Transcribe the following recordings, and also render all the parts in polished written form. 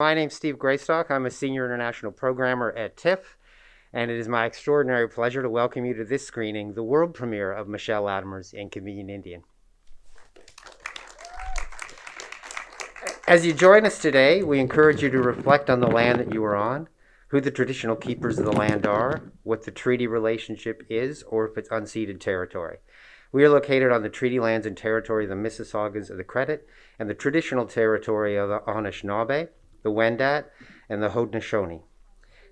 My name's Steve Greystock. I'm a senior international programmer at TIFF, and it is my extraordinary pleasure to welcome you to this screening, the world premiere of Michelle Latimer's Inconvenient Indian. As you join us today, we encourage you to reflect on the land that you are on, who the traditional keepers of the land are, what the treaty relationship is, or if it's unceded territory. We are located on the treaty lands and territory of the Mississaugas of the Credit and the traditional territory of the Anishinaabe, the Wendat, and the Haudenosaunee.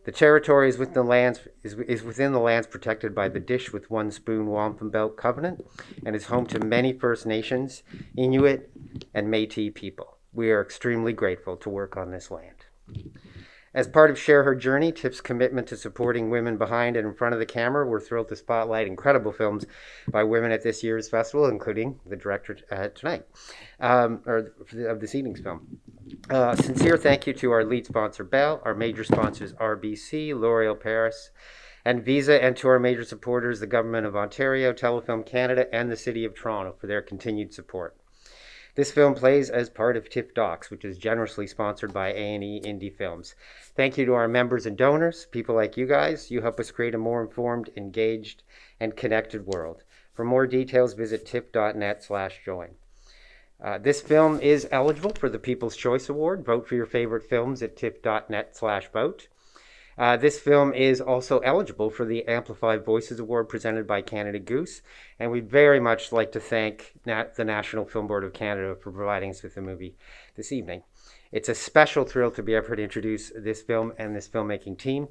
The territory is within the lands protected by the Dish with One Spoon Wampum Belt Covenant and is home to many First Nations, Inuit, and Métis people. We are extremely grateful to work on this land. As part of Share Her Journey, TIFF's commitment to supporting women behind and in front of the camera, we're thrilled to spotlight incredible films by women at this year's festival, including the director tonight, of this evening's film. Sincere thank you to our lead sponsor, Bell, our major sponsors, RBC, L'Oreal Paris, and Visa, and to our major supporters, the Government of Ontario, Telefilm Canada, and the City of Toronto for their continued support. This film plays as part of TIFF Docs, which is generously sponsored by A&E Indie Films. Thank you to our members and donors, people like you guys. You help us create a more informed, engaged, and connected world. For more details, visit tiff.net/join. This film is eligible for the People's Choice Award. Vote for your favorite films at tiff.net/vote. This film is also eligible for the Amplified Voices Award presented by Canada Goose, and we'd very much like to thank the National Film Board of Canada for providing us with the movie this evening. It's a special thrill to be able to introduce this film and this filmmaking team.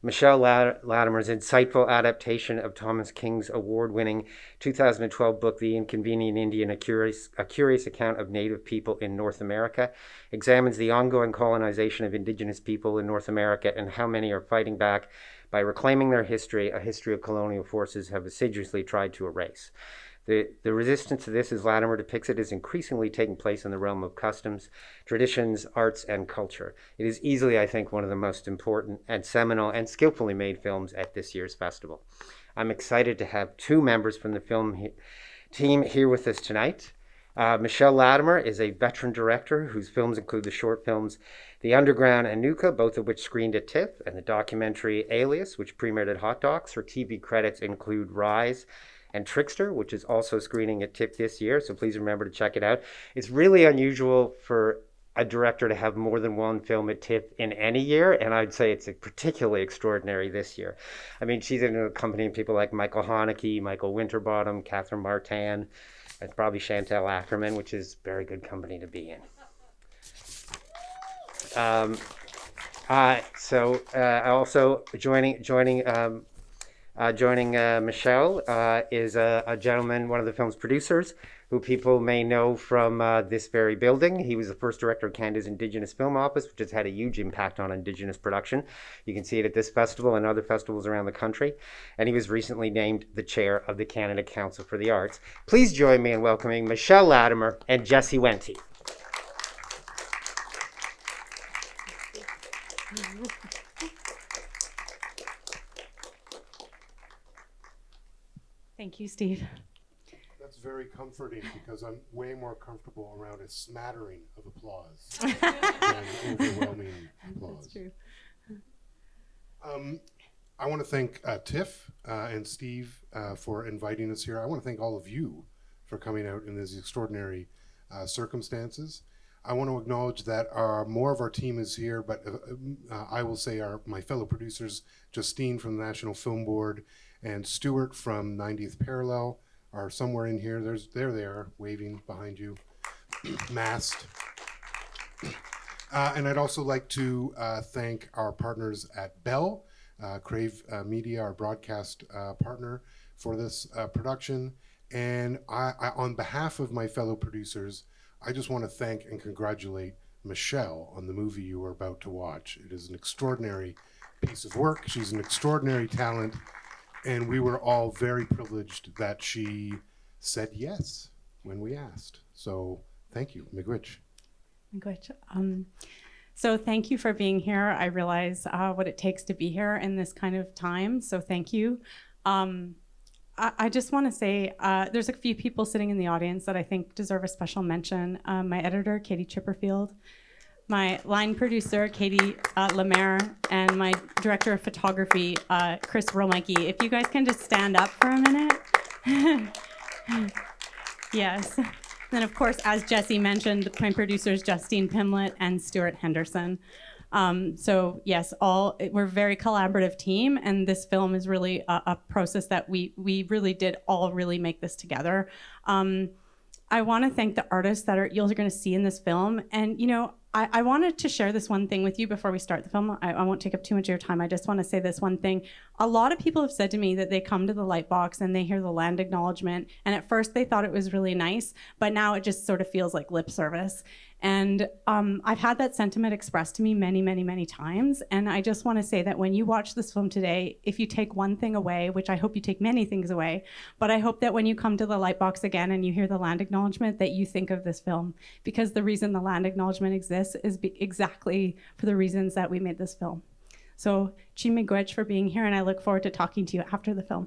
Michelle Latimer's insightful adaptation of Thomas King's award-winning 2012 book, The Inconvenient Indian, a curious account of Native people in North America, examines the ongoing colonization of Indigenous people in North America and how many are fighting back by reclaiming their history, a history of colonial forces have assiduously tried to erase. The resistance to this, as Latimer depicts it, is increasingly taking place in the realm of customs, traditions, arts, and culture. It is easily, I think, one of the most important and seminal and skillfully made films at this year's festival. I'm excited to have two members from the film team here with us tonight. Michelle Latimer is a veteran director whose films include the short films The Underground and Nuka, both of which screened at TIFF, and the documentary Alias, which premiered at Hot Docs. Her TV credits include Rise and Trickster, which is also screening at TIFF this year, so please remember to check it out. It's really unusual for a director to have more than one film at TIFF in any year, and I'd say it's particularly extraordinary this year. I mean, she's in a company of people like Michael Haneke, Michael Winterbottom, Catherine Martin, and probably Chantal Ackerman, which is very good company to be in. Also joining Michelle is a gentleman, one of the film's producers, who people may know from this very building. He was the first director of Canada's Indigenous Film Office, which has had a huge impact on Indigenous production. You can see it at this festival and other festivals around the country. And he was recently named the chair of the Canada Council for the Arts. Please join me in welcoming Michelle Latimer and Jesse Wente. Thank you, Steve. That's very comforting because I'm way more comfortable around a smattering of applause than overwhelming applause. That's true. I want to thank TIFF and Steve for inviting us here. I want to thank all of you for coming out in these extraordinary circumstances. I want to acknowledge that more of our team is here, but I will say my fellow producers, Justine from the National Film Board and Stuart from 90th Parallel are somewhere in here. There they are, waving behind you, masked. And I'd also like to thank our partners at Bell, Crave Media, our broadcast partner for this production. And I, on behalf of my fellow producers, I just want to thank and congratulate Michelle on the movie you are about to watch. It is an extraordinary piece of work. She's an extraordinary talent. And we were all very privileged that she said yes when we asked. So thank you, Miigwech. So thank you for being here. I realize what it takes to be here in this kind of time. So thank you. I just want to say there's a few people sitting in the audience that I think deserve a special mention. My editor, Katie Chipperfield, my line producer, Katie Lemaire, and my director of photography, Chris Romikey. If you guys can just stand up for a minute. Yes. Then, of course, as Jesse mentioned, my producers, Justine Pimlett and Stuart Henderson. So yes, we're a very collaborative team, and this film is really a process that we really did all really make this together. I want to thank the artists that you're going to see in this film. And, you know, I wanted to share this one thing with you before we start the film. I won't take up too much of your time. I just want to say this one thing. A lot of people have said to me that they come to the Lightbox and they hear the land acknowledgement, and at first they thought it was really nice, but now it just sort of feels like lip service. And I've had that sentiment expressed to me many, many, many times. And I just want to say that when you watch this film today, if you take one thing away, which I hope you take many things away, but I hope that when you come to the Lightbox again and you hear the land acknowledgement, that you think of this film. Because the reason the land acknowledgement exists is exactly for the reasons that we made this film. So, Chi Miigwech for being here, and I look forward to talking to you after the film.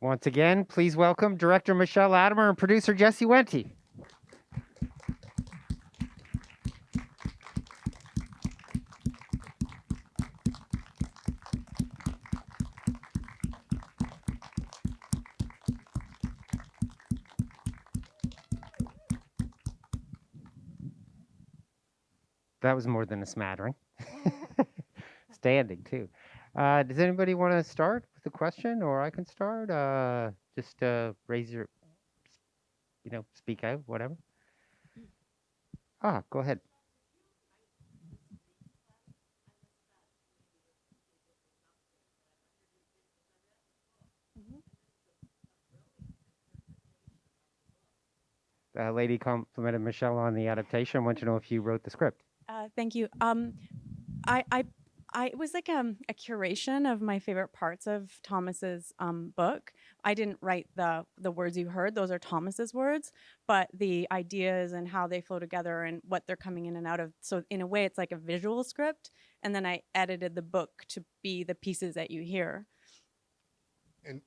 Once again, please welcome director Michelle Latimer and producer Jesse Wente. That was more than a smattering. Standing, too. Does anybody want to start with a question, or I can start? Just raise your, speak out, whatever. Go ahead. The lady complimented Michelle on the adaptation. I want to know if you wrote the script. Thank you. It was like a curation of my favorite parts of Thomas's book. I didn't write the words you heard; those are Thomas's words. But the ideas and how they flow together and what they're coming in and out of. So in a way, it's like a visual script. And then I edited the book to be the pieces that you hear.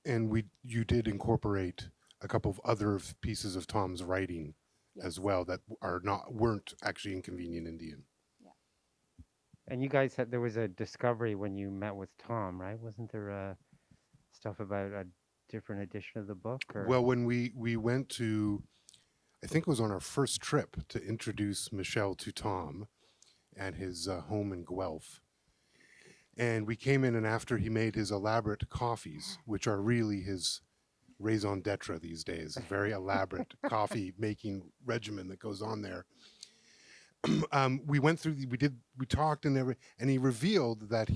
And you did incorporate a couple of other pieces of Tom's writing as well that weren't actually Inconvenient Indian. And you guys there was a discovery when you met with Tom, right? Wasn't there stuff about a different edition of the book? Or? Well, when we went to, I think it was on our first trip to introduce Michelle to Tom at his home in Guelph. And we came in, and after he made his elaborate coffees, which are really his raison d'etre these days, a very elaborate coffee making regimen that goes on there. We went through, we talked and he revealed that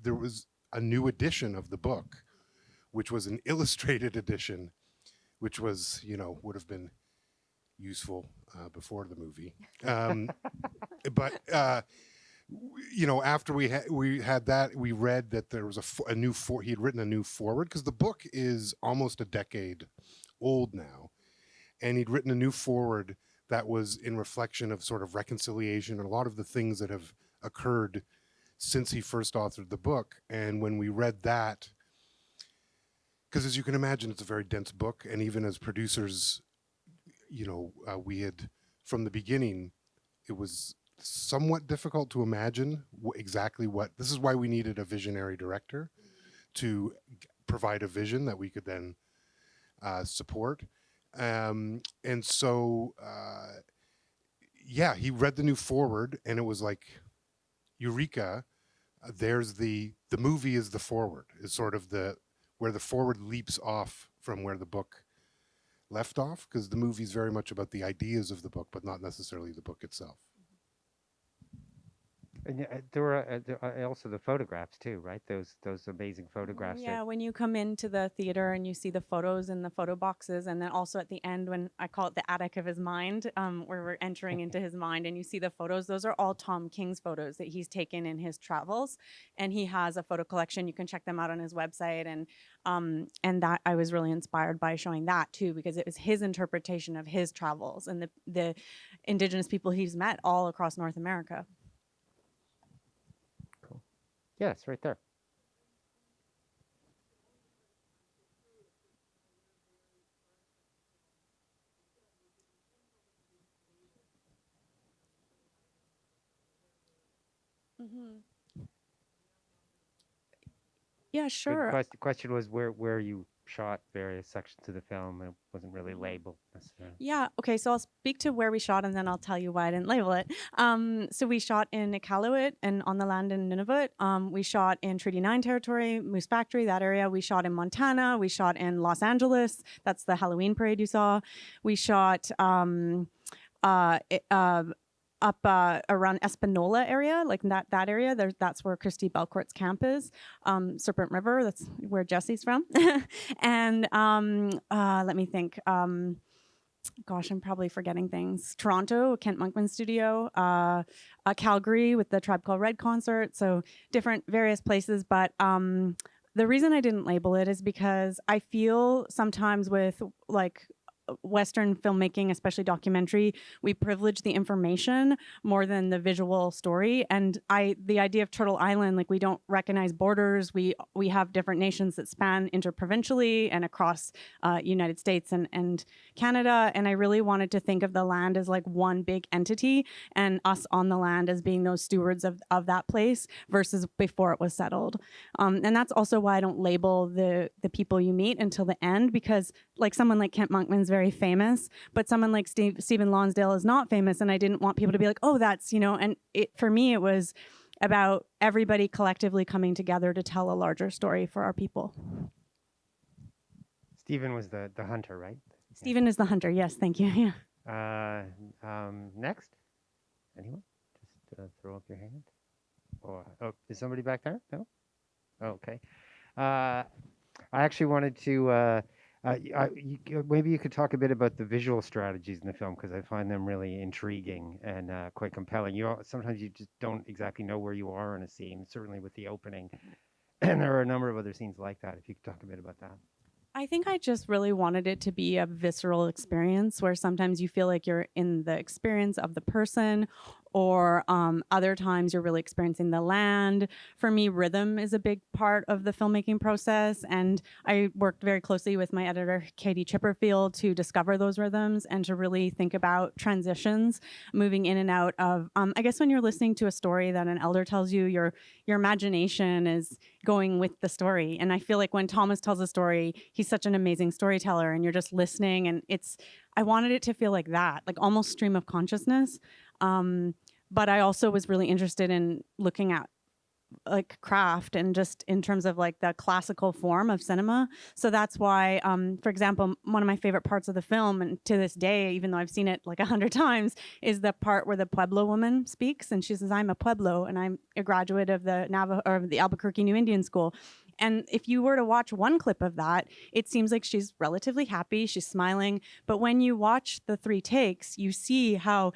there was a new edition of the book, which was an illustrated edition, which was, would have been useful before the movie. But after we had that, we read that there was he had written a new foreword, because the book is almost a decade old now, and he'd written a new foreword that was in reflection of sort of reconciliation and a lot of the things that have occurred since he first authored the book. And when we read that, because as you can imagine, it's a very dense book, and even as producers, we had, from the beginning, it was somewhat difficult to imagine exactly this is why we needed a visionary director to provide a vision that we could then support. And so, he read the new foreword, and it was like, eureka, there's the movie is the foreword, is sort of where the foreword leaps off from where the book left off, because the movie is very much about the ideas of the book, but not necessarily the book itself. And there were also the photographs too, right? Those amazing photographs. Yeah, when you come into the theater and you see the photos in the photo boxes, and then also at the end, when I call it the attic of his mind, where we're entering into his mind, and you see the photos, those are all Tom King's photos that he's taken in his travels, and he has a photo collection. You can check them out on his website, and that I was really inspired by showing that too, because it was his interpretation of his travels and the Indigenous people he's met all across North America. Yes, right there. Yeah, sure. The question was where you shot various sections of the film. It wasn't really labeled necessarily. Yeah. Okay. So I'll speak to where we shot, and then I'll tell you why I didn't label it. So we shot in Iqaluit and on the land in Nunavut. We shot in Treaty 9 territory, Moose Factory, that area. We shot in Montana. We shot in Los Angeles. That's the Halloween parade you saw. We shot up around Espanola area, like that area. That's where Christy Belcourt's camp is. Serpent River, that's where Jesse's from. And let me think. Gosh, I'm probably forgetting things. Toronto, Kent Monkman Studio, Calgary with the Tribe Called Red concert. So different various places. But the reason I didn't label it is because I feel sometimes with like Western filmmaking, especially documentary, we privilege the information more than the visual story. And the idea of Turtle Island, like we don't recognize borders. We have different nations that span interprovincially and across United States and Canada. And I really wanted to think of the land as like one big entity, and us on the land as being those stewards of that place versus before it was settled. And that's also why I don't label the people you meet until the end, because like someone like Kent Monkman's very famous, but someone like Stephen Lonsdale is not famous, and I didn't want people to be like, oh, that's, and for me, it was about everybody collectively coming together to tell a larger story for our people. Stephen was the hunter, right? Stephen is the hunter, yes, thank you. Yeah. Next? Anyone? Just throw up your hand. Oh, is somebody back there? No? Okay. I actually wanted to... maybe you could talk a bit about the visual strategies in the film, because I find them really intriguing and quite compelling. Sometimes you just don't exactly know where you are in a scene, certainly with the opening. And there are a number of other scenes like that. If you could talk a bit about that. I think I just really wanted it to be a visceral experience where sometimes you feel like you're in the experience of the person, or other times you're really experiencing the land. For me, rhythm is a big part of the filmmaking process, and I worked very closely with my editor, Katie Chipperfield, to discover those rhythms and to really think about transitions, moving in and out of, I guess when you're listening to a story that an elder tells you, your imagination is going with the story. And I feel like when Thomas tells a story, he's such an amazing storyteller, and you're just listening, and I wanted it to feel like that, like almost stream of consciousness. But I also was really interested in looking at like craft and just in terms of like the classical form of cinema. So that's why, for example, one of my favorite parts of the film, and to this day, even though I've seen it like 100 times, is the part where the Pueblo woman speaks, and she says, "I'm a Pueblo, and I'm a graduate of the Albuquerque New Indian School." And if you were to watch one clip of that, it seems like she's relatively happy, she's smiling. But when you watch the 3 takes, you see how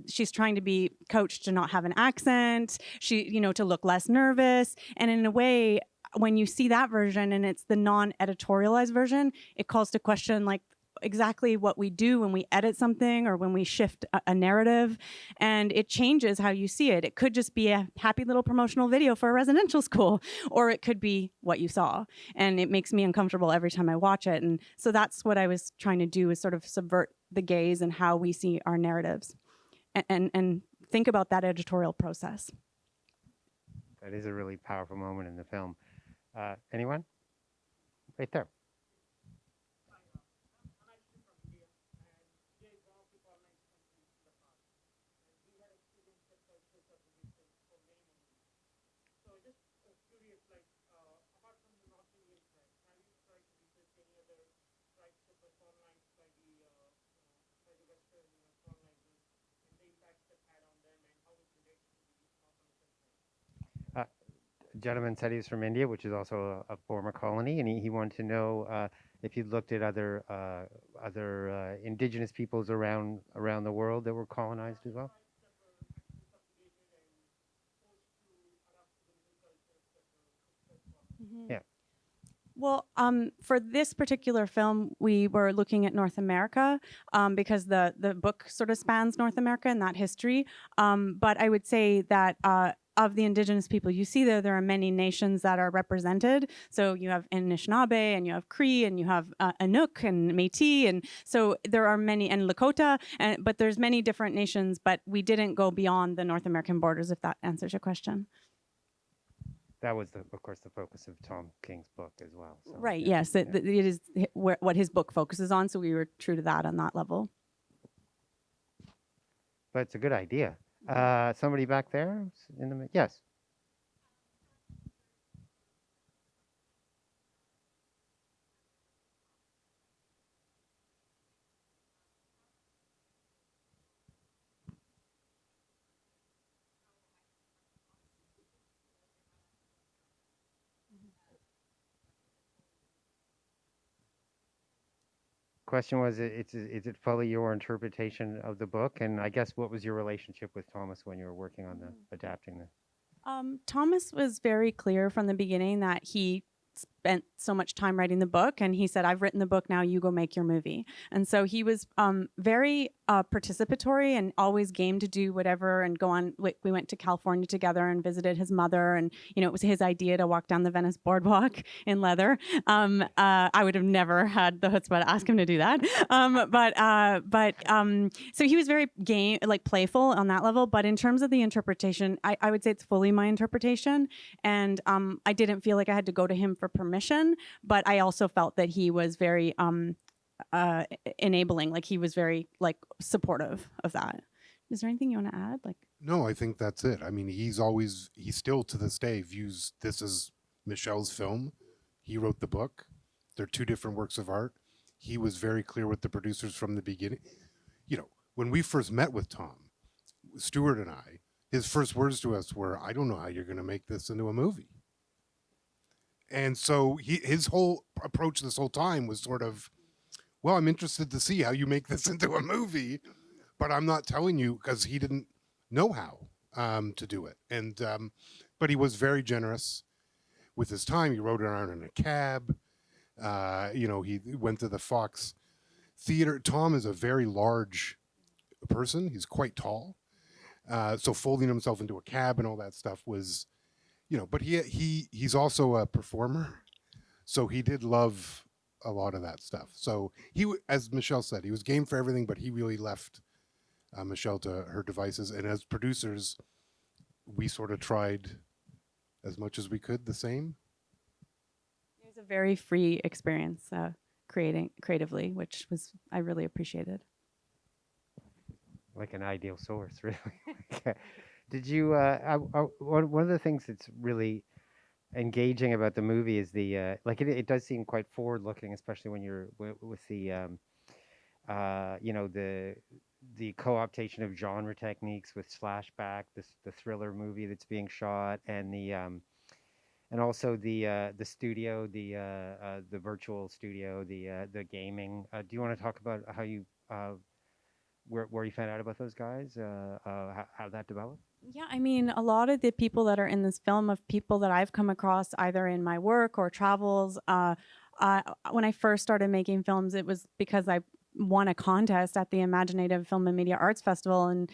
she's trying to be coached to not have an accent, to look less nervous. And in a way, when you see that version and it's the non-editorialized version, it calls to question like exactly what we do when we edit something or when we shift a narrative, and it changes how you see it. It could just be a happy little promotional video for a residential school, or it could be what you saw, and it makes me uncomfortable every time I watch it. And so that's what I was trying to do, is sort of subvert the gaze and how we see our narratives, and think about that editorial process. That is a really powerful moment in the film. Anyone? Right there. A gentleman said he was from India, which is also a former colony, and he wanted to know if you'd looked at other indigenous peoples around the world that were colonized as well. Mm-hmm. Yeah. Well, for this particular film, we were looking at North America because the book sort of spans North America and that history. But I would say that of the Indigenous people you see there are many nations that are represented. So you have Anishinaabe, and you have Cree, and you have Inuk and Métis, and so there are many, and Lakota, but there's many different nations, but we didn't go beyond the North American borders, if that answers your question. That was, of course, the focus of Tom King's book as well. So, Right, yeah, yes, yeah. it is what his book focuses on, so we were true to that on that level. But it's a good idea. Somebody back there in the yes. Question was, is it fully your interpretation of the book? And I guess what was your relationship with Thomas when you were working on the adapting the? Thomas was very clear from the beginning that he spent so much time writing the book, and he said, I've written the book, now you go make your movie. And so he was very participatory and always game to do whatever and go on. We went to California together and visited his mother, and it was his idea to walk down the Venice boardwalk in leather. I would have never had the chutzpah to ask him to do that. So he was very game, like playful on that level. But in terms of the interpretation, I would say it's fully my interpretation, and I didn't feel like I had to go to him for permission, but I also felt that he was very enabling, like he was very supportive of that. Is there anything you want to add? No, I think that's it. I mean, he still to this day views this as Michelle's film. He wrote the book. They're two different works of art. He was very clear with the producers from the beginning. When we first met with Tom, Stuart and I, his first words to us were, I don't know how you're going to make this into a movie. And so his whole approach this whole time was sort of, well, I'm interested to see how you make this into a movie, but I'm not telling you, because he didn't know how to do it. And but he was very generous with his time. He rode around in a cab. He went to the Fox Theater. Tom is a very large person. He's quite tall. So folding himself into a cab and all that stuff was, but he's also a performer. So he did love a lot of that stuff. So as Michelle said, he was game for everything, but he really left Michelle to her devices. And as producers, we sort of tried as much as we could the same. It was a very free experience creating creatively, which I really appreciated. Like an ideal source, really. Did you? One of the things that's really engaging about the movie is the it does seem quite forward-looking, especially when you're with the the co-optation of genre techniques with Slashback, the thriller movie that's being shot, and the and also the studio, the virtual studio, the gaming. Do you want to talk about how you where you found out about those guys, how that developed? Yeah, I mean, a lot of the people that are in this film of people that I've come across either in my work or travels. When I first started making films, it was because I won a contest at the Imaginative Film and Media Arts Festival, and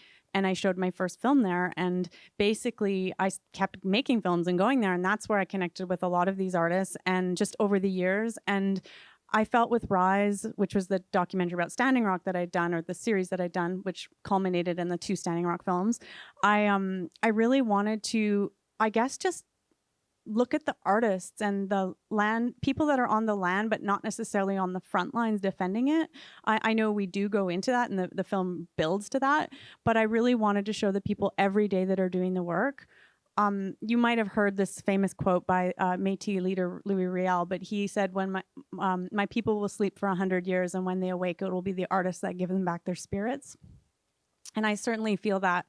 I showed my first film there. And basically, I kept making films and going there, and that's where I connected with a lot of these artists. And just over the years, and I felt with Rise, which was the documentary about Standing Rock that I'd done, or the series that I'd done, which culminated in the 2 Standing Rock films. I really wanted to, I guess, just look at the artists and the land, people that are on the land, but not necessarily on the front lines defending it. I know we do go into that, and the film builds to that, but I really wanted to show the people every day that are doing the work. You might have heard this famous quote by Métis leader Louis Riel, but he said, when my people will sleep for 100 years, and when they awake, it will be the artists that give them back their spirits. And I certainly feel that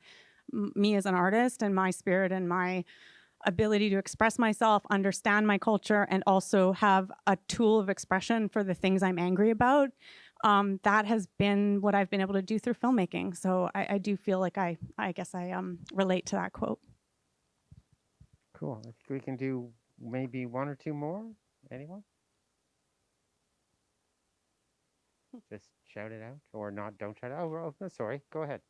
me as an artist, and my spirit and my ability to express myself, understand my culture, and also have a tool of expression for the things I'm angry about, that has been what I've been able to do through filmmaking. So I do feel like I guess I relate to that quote. Cool. I think we can do maybe 1 or 2 more. Anyone? Just shout it out, or not. Don't shout it out. Oh, sorry. Go ahead.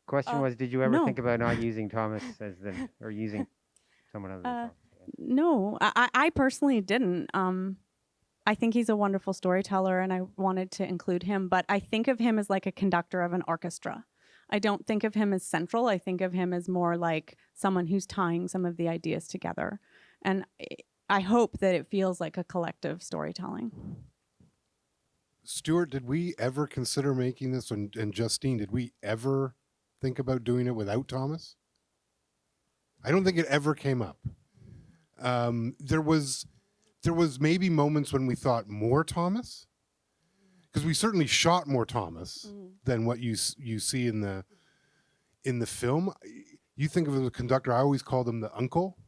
Question was, did you ever no. think about not using Thomas as or using someone other than Uh, Thomas? No, I personally didn't. I think he's a wonderful storyteller and I wanted to include him, but I think of him as like a conductor of an orchestra. I don't think of him as central. I think of him as more like someone who's tying some of the ideas together. And I hope that it feels like a collective storytelling. Stuart, did we ever consider making this? And Justine, did we ever think about doing it without Thomas? I don't think it ever came up. There was maybe moments when we thought more Thomas, because we certainly shot more Thomas than what you see in the film. You think of him as a conductor. I always called him the uncle,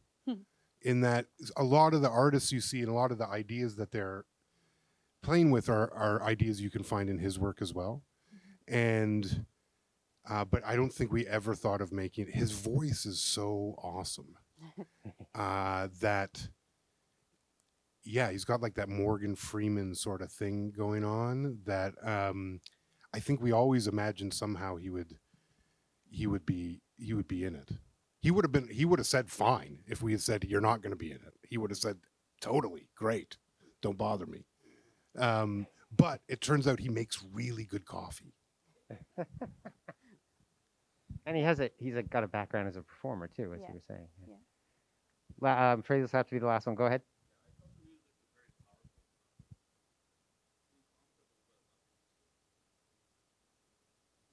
in that a lot of the artists you see and a lot of the ideas that they're playing with are ideas you can find in his work as well. And but I don't think we ever thought of making it. His voice is so awesome that yeah, he's got like that Morgan Freeman sort of thing going on that I think we always imagined somehow he would be in it. He would have said fine if we had said you're not going to be in it. He would have said totally great, don't bother me. But it turns out he makes really good coffee. And he's got a background as a performer too, as you were saying. Yeah. I'm afraid this will have to be the last one. Go ahead.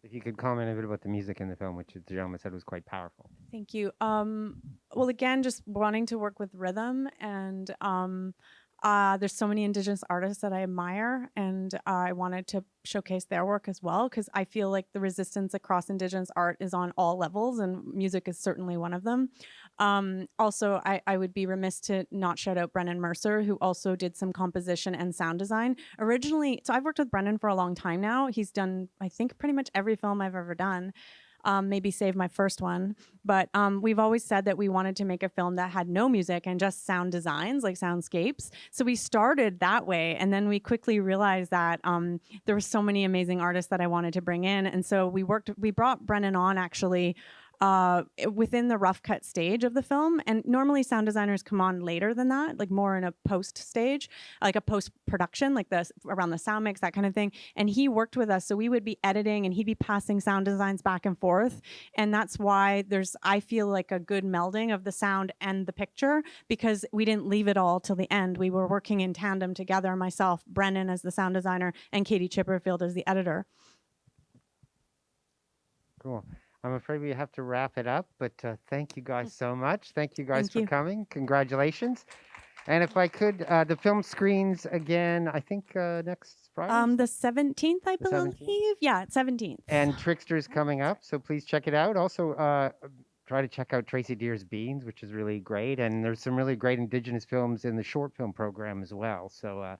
If you could comment a bit about the music in the film, which the gentleman said was quite powerful. Thank you. Well, again, just wanting to work with rhythm, and there's so many Indigenous artists that I admire, and I wanted to showcase their work as well, because I feel like the resistance across Indigenous art is on all levels, and music is certainly one of them. Also, I would be remiss to not shout out Brennan Mercer, who also did some composition and sound design. Originally, so I've worked with Brennan for a long time now. He's done, I think, pretty much every film I've ever done. Maybe save my first one. But we've always said that we wanted to make a film that had no music and just sound designs, like soundscapes. So we started that way. And then we quickly realized that there were so many amazing artists that I wanted to bring in. And so we brought Brennan on actually within the rough cut stage of the film. And normally sound designers come on later than that, like more in a post stage, like a post production, like around the sound mix, that kind of thing. And he worked with us. So we would be editing and he'd be passing sound designs back and forth. And that's why I feel like a good melding of the sound and the picture, because we didn't leave it all till the end. We were working in tandem together, myself, Brennan as the sound designer, and Katie Chipperfield as the editor. Cool. I'm afraid we have to wrap it up, but thank you guys so much. Thank you guys for coming. Congratulations. And if I could, the film screens again, I think next Friday? The 17th, I The believe. 17th? Yeah, 17th. And Trickster's coming up, so please check it out. Also, try to check out Tracy Deer's Beans, which is really great. And there's some really great Indigenous films in the short film program as well. So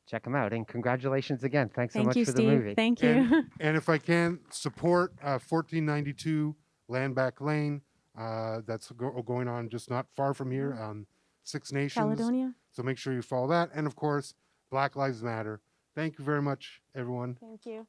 check them out. And congratulations again. Thanks so much for the movie. Thank you. And if I can, support 1492 Landback Lane. That's going on just not far from here on Six Nations. Caledonia. So make sure you follow that. And of course, Black Lives Matter. Thank you very much, everyone. Thank you.